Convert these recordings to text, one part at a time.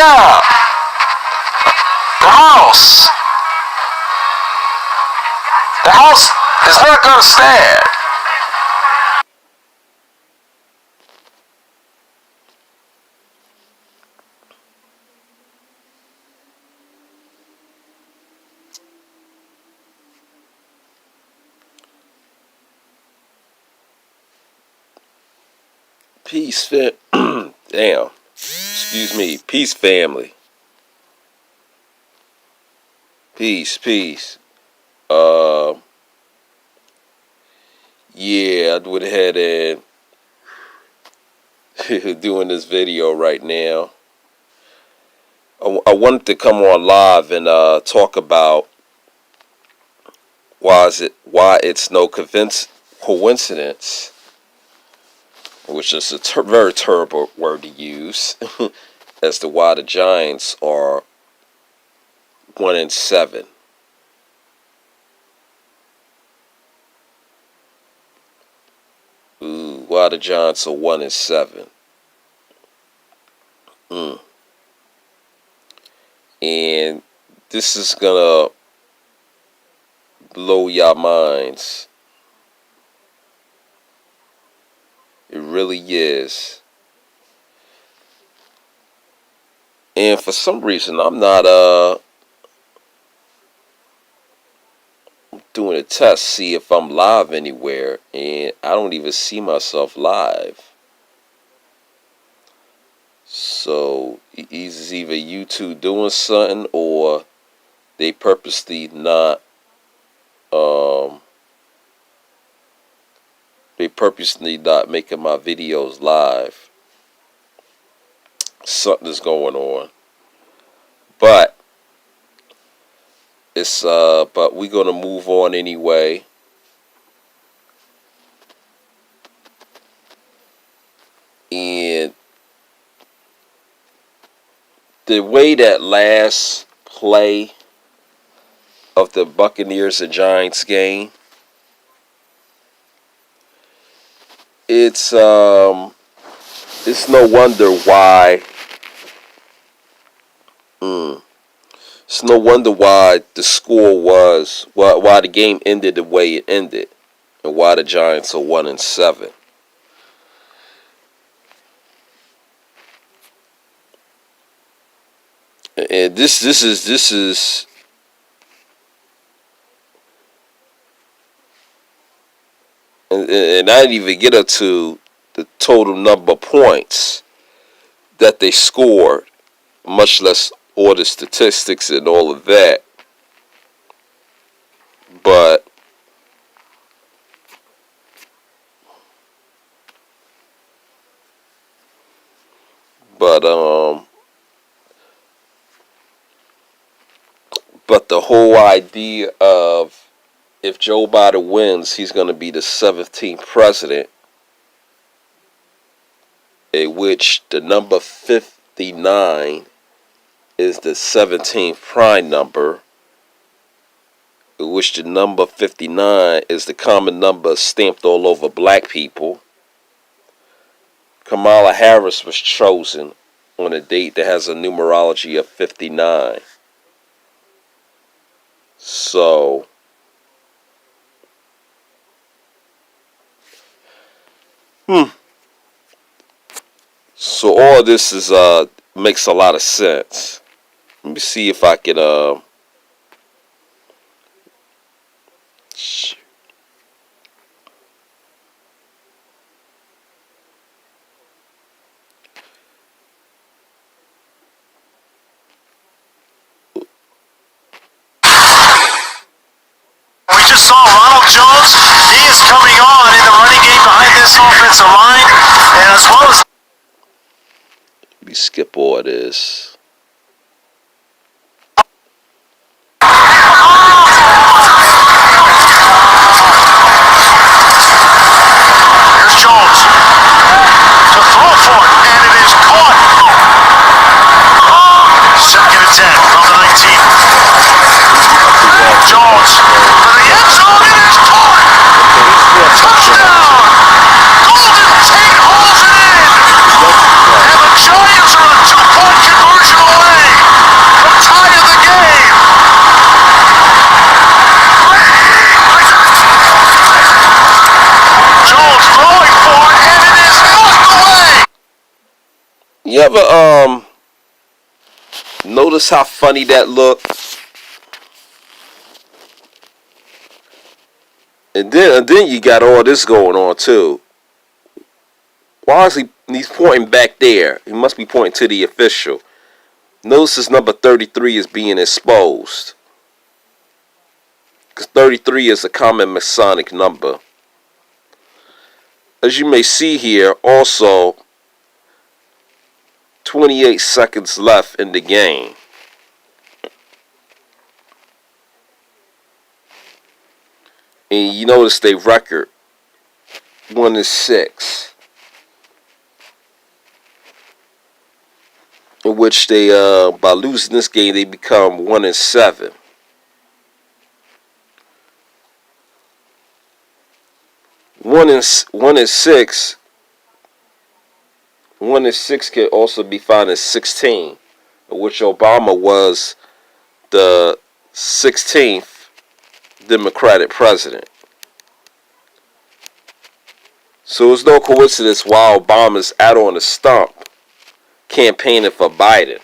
now. The house. The house is not going to stand. Peace, damn. Excuse me. Peace, family. Peace, peace. Yeah, I went ahead and doing this video right now. I wanted to come on live and talk about why it's no coincidence, which is a very terrible word to use, as to why the Giants are 1-7. Ooh, why the Giants are 1-7. And this is gonna blow your minds. It really is. And for some reason, I'm not doing a test, see if I'm live anywhere, and I don't even see myself live. So it's either YouTube doing something, or they purposely not making my videos live. Something is going on. But but we're gonna move on anyway. And the way that last play of the Buccaneers and Giants game, it's no wonder why. It's no wonder why the score was, why the game ended the way it ended, and why the Giants are 1-7. And this is and I didn't even get up to the total number of points that they scored, much less all the statistics and all of that. But the whole idea of, if Joe Biden wins, he's going to be the 17th president, in which the number 59 is the 17th prime number, in which the number 59 is the common number stamped all over black people. Kamala Harris was chosen on a date that has a numerology of 59. So so all this is makes a lot of sense. Let me see if I can We just saw Ronald Jones. He is coming on in the running game behind this offensive line, and as well as. Let me skip all this. Here's Jones to throw for it, and it is caught. Second and 10 from the 19. Jones to the end zone, it is caught. Touchdown! Golden Tate hauls it in, and the Giants are a 2-point conversion away. ever notice how funny that looked? And then you got all this going on too. Why is he's pointing back there? He must be pointing to the official. Notice his number 33 is being exposed. Because 33 is a common Masonic number. As you may see here, also 28 seconds left in the game. And you notice their record 1-6. In which they by losing this game they become 1-7. 1-6. 1-6 can also be found as 16, which Obama was the 16th Democratic president. So it's no coincidence why Obama's out on the stump campaigning for Biden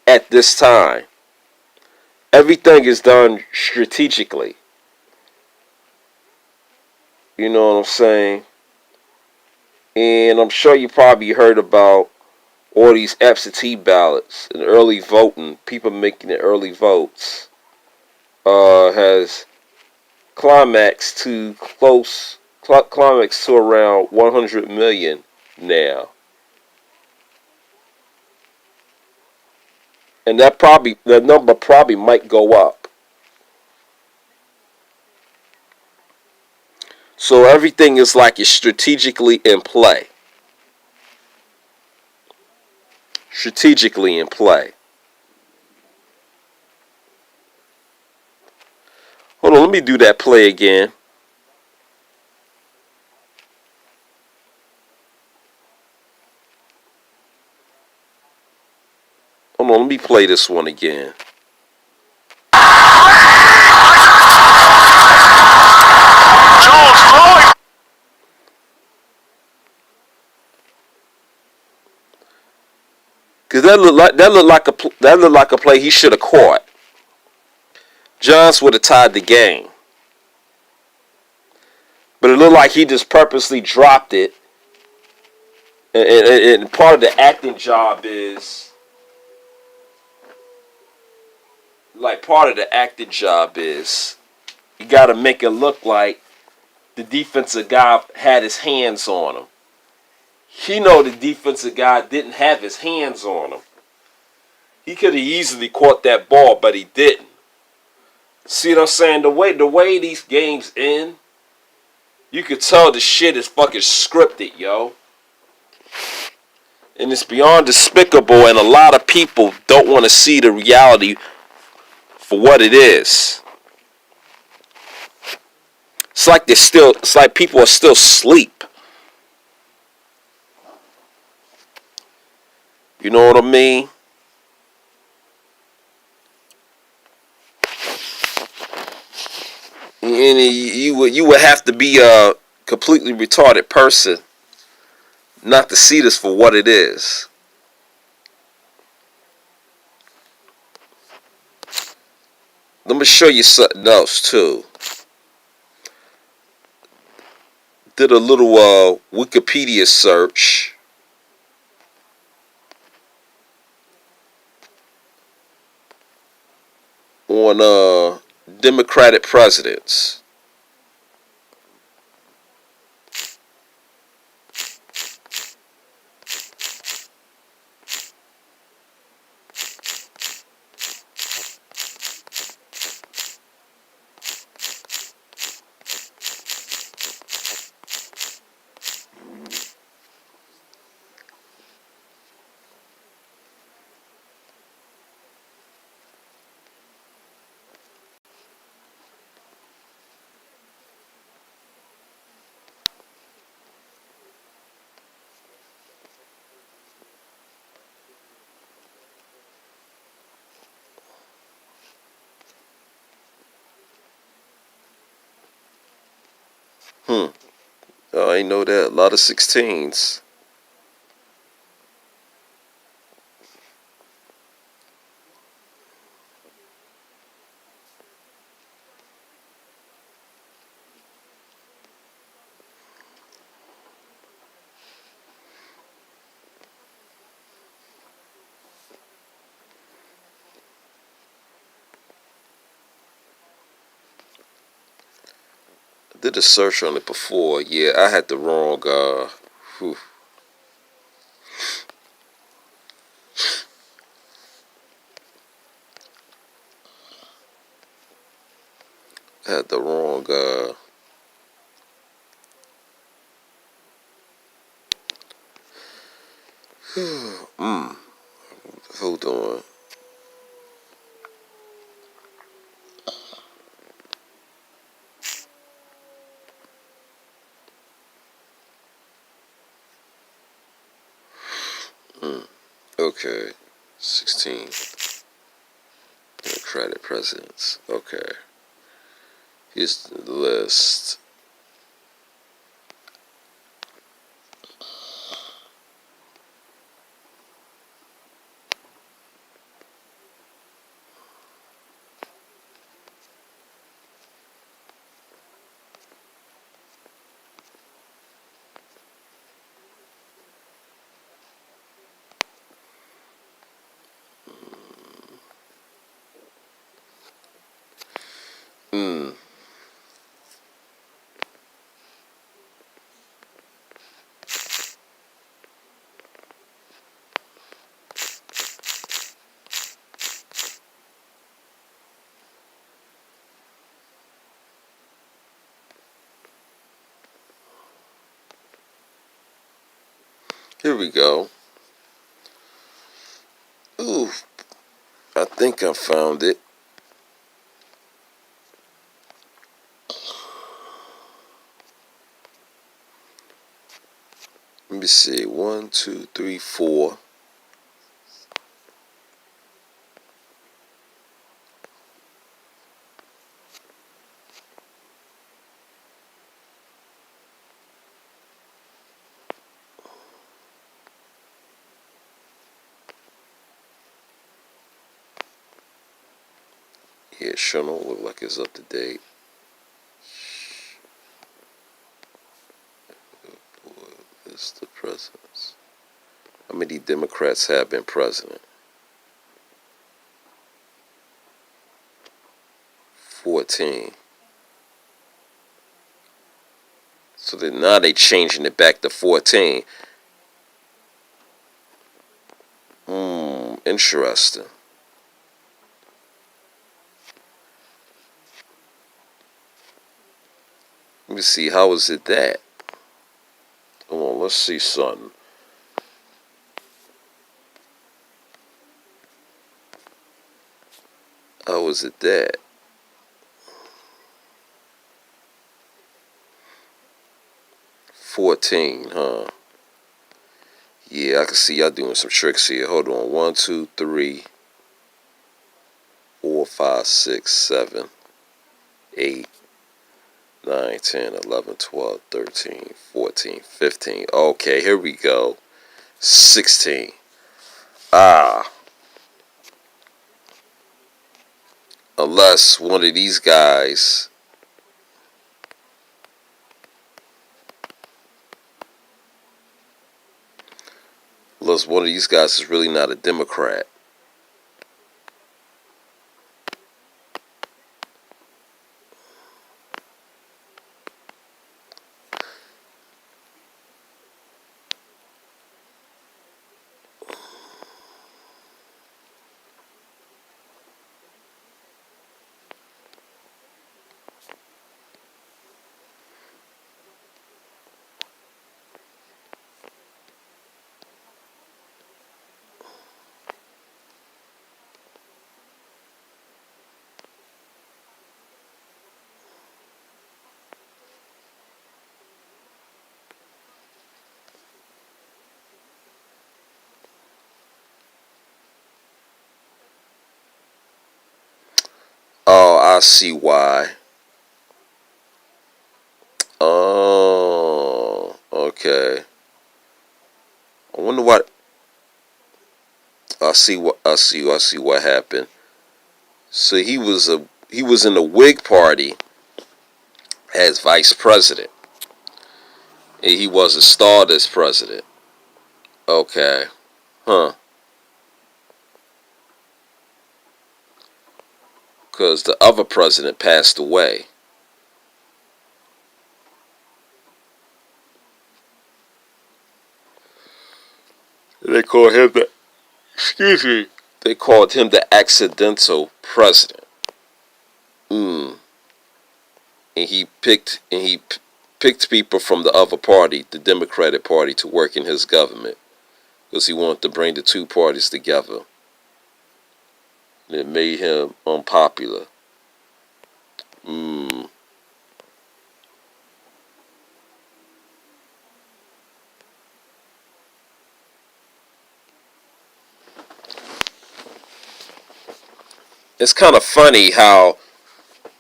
at this time. Everything is done strategically. You know what I'm saying? And I'm sure you probably heard about all these absentee ballots and early voting, people making the early votes, has climaxed to around 100 million now. And that number probably might go up. So everything is like it's strategically in play. Strategically in play. Hold on, let me do that play again. Hold on, let me play this one again. Cause that looked like a play he should have caught. Jones would have tied the game, but it looked like he just purposely dropped it. And part of the acting job is you got to make it look like the defensive guy had his hands on him. He know the defensive guy didn't have his hands on him. He could have easily caught that ball, but he didn't. See what I'm saying? The way these games end, you could tell the shit is fucking scripted, yo. And it's beyond despicable, and a lot of people don't want to see the reality for what it is. It's like people are still asleep. You know what I mean? And you would have to be a completely retarded person not to see this for what it is. Let me show you something else too. Did a little Wikipedia search. On Democratic presidents. Oh, I know that. A lot of 16s. did a search on it before. Yeah, I had the wrong. Whew. I had the wrong. Hold on. Okay. 16 Democratic presidents. Okay. Here's the list. Hmm. Here we go. Ooh, I think I found it. Let me see. 1, 2, 3, 4. Yeah, sure don't look like it's up to date. It's the presidents. How many Democrats have been president? 14. So then now they changing it back to 14. Interesting. Let me see. How is it that? Come on, let's see something. How is it that? 14, huh? Yeah, I can see y'all doing some tricks here. Hold on. 1, 2, 3, 4, 5, 6, 7, 8, 9, 10, 11, 12, 13, 14, 15. Okay, here we go. 16. Ah, unless one of these guys, is really not a Democrat. Oh, I see why. Oh, okay. I wonder what. I see what happened. So he was in the Whig Party as vice president, and he was installed as president. Okay, huh? Because the other president passed away. called him the excuse me. They called him the accidental president. And he picked people from the other party, the Democratic Party, to work in his government because he wanted to bring the two parties together. And it made him unpopular. It's kind of funny how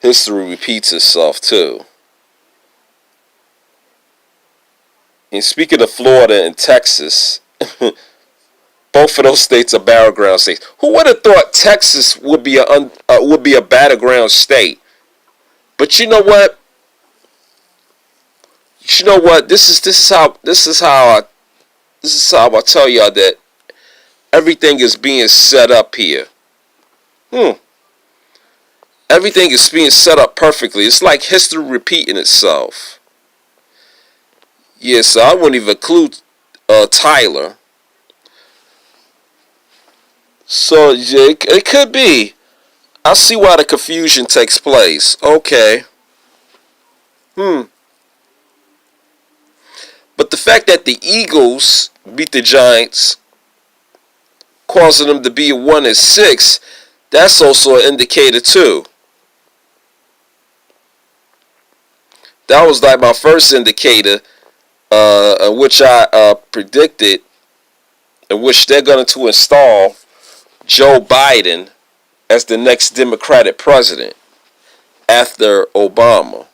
history repeats itself too. And speaking of Florida and Texas, both of those states are battleground states. Who would have thought Texas would be a battleground state? But you know what? You know what? This is how I tell y'all that everything is being set up here. Everything is being set up perfectly. It's like history repeating itself. Yeah, so I wouldn't even include Tyler. So yeah, it could be. I see why the confusion takes place. Okay. But the fact that the Eagles beat the Giants, causing them to be 1-6, that's also an indicator too. That was like my first indicator, which I predicted, in which they're going to install Joe Biden as the next Democratic president after Obama.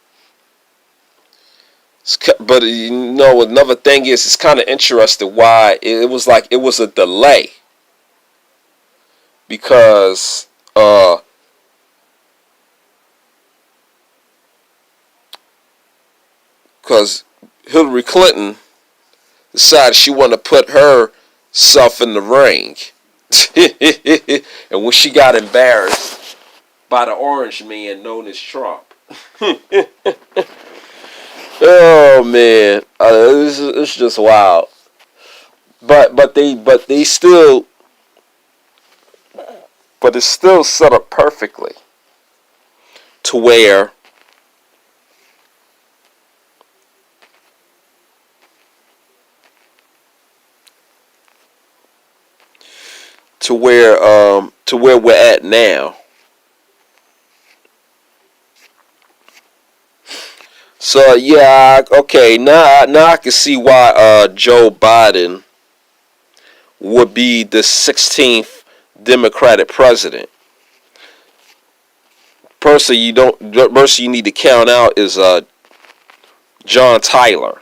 But you know, another thing is, it's kind of interesting why it was like it was a delay, because Hillary Clinton decided she wanted to put herself in the ring. And when she got embarrassed by the orange man known as Trump. Oh man, it's just wild. But it's still set up perfectly to where we're at now. So yeah, okay, now I can see why Joe Biden would be the 16th Democratic president. Person you need to count out is John Tyler.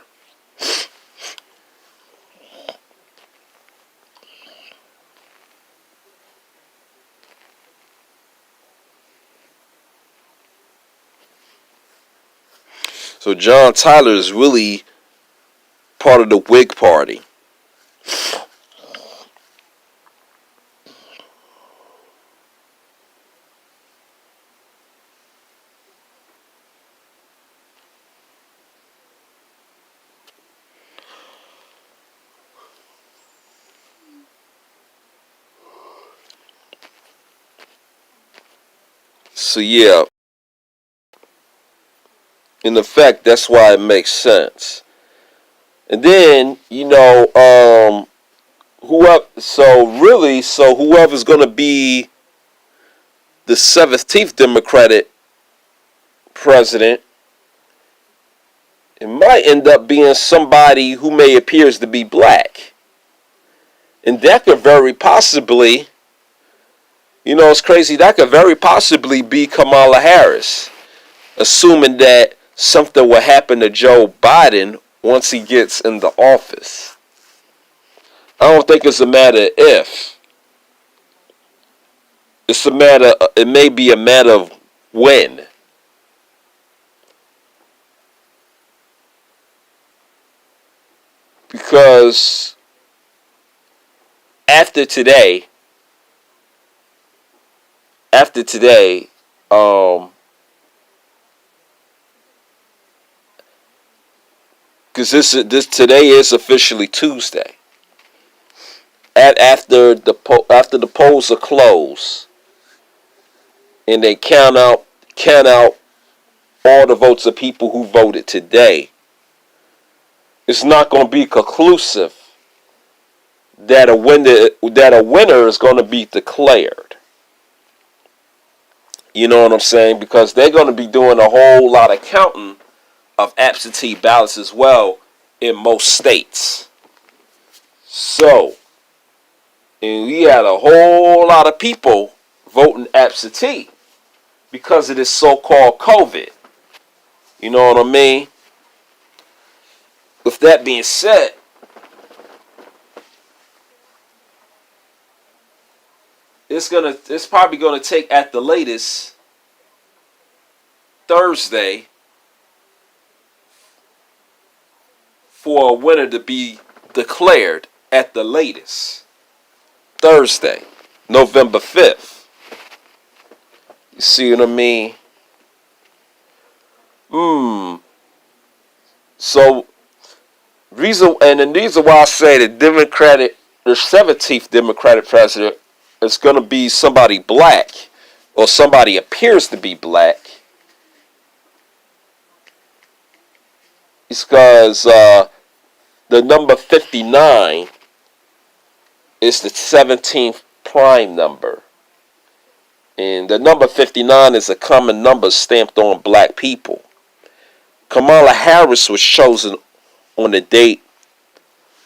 So John Tyler is really part of the Whig Party. So yeah, in effect, that's why it makes sense. And then whoever's going to be the 17th Democratic president, it might end up being somebody who may appears to be black, and that could very possibly, it's crazy. That could very possibly be Kamala Harris, assuming that something will happen to Joe Biden once he gets into office. I don't think it's a matter of if. It may be a matter of when. Because after today, because this today is officially Tuesday. after the polls are closed and they count out all the votes of people who voted today, it's not going to be conclusive that a winner is going to be declared. You know what I'm saying? Because they're going to be doing a whole lot of counting of absentee ballots as well in most states. So, and we had a whole lot of people voting absentee because of this so-called COVID. You know what I mean? With that being said, it's probably gonna take at the latest Thursday for a winner to be declared at the latest. Thursday, November 5th. You see what I mean? So the reason why I say the 17th Democratic president is going to be somebody black, or somebody appears to be black, is because the number 59 is the 17th prime number. And the number 59 is a common number stamped on black people. Kamala Harris was chosen on the date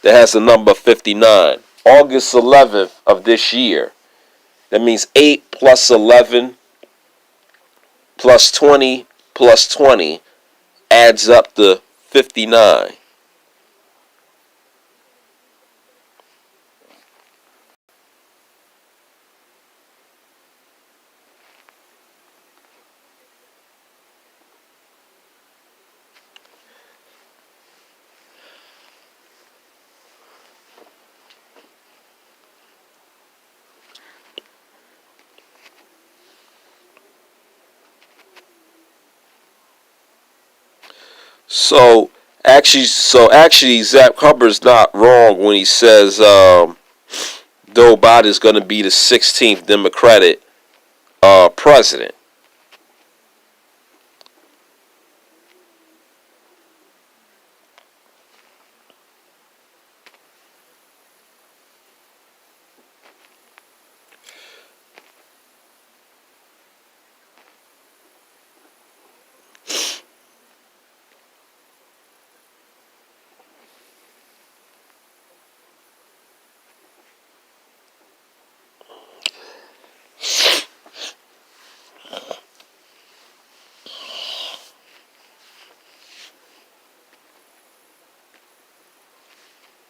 that has the number 59, August 11th of this year. That means 8 plus 11 plus 20 plus 20 adds up to 59. So actually, Zach Hubbard's not wrong when he says Joe Biden is going to be the 16th Democratic president.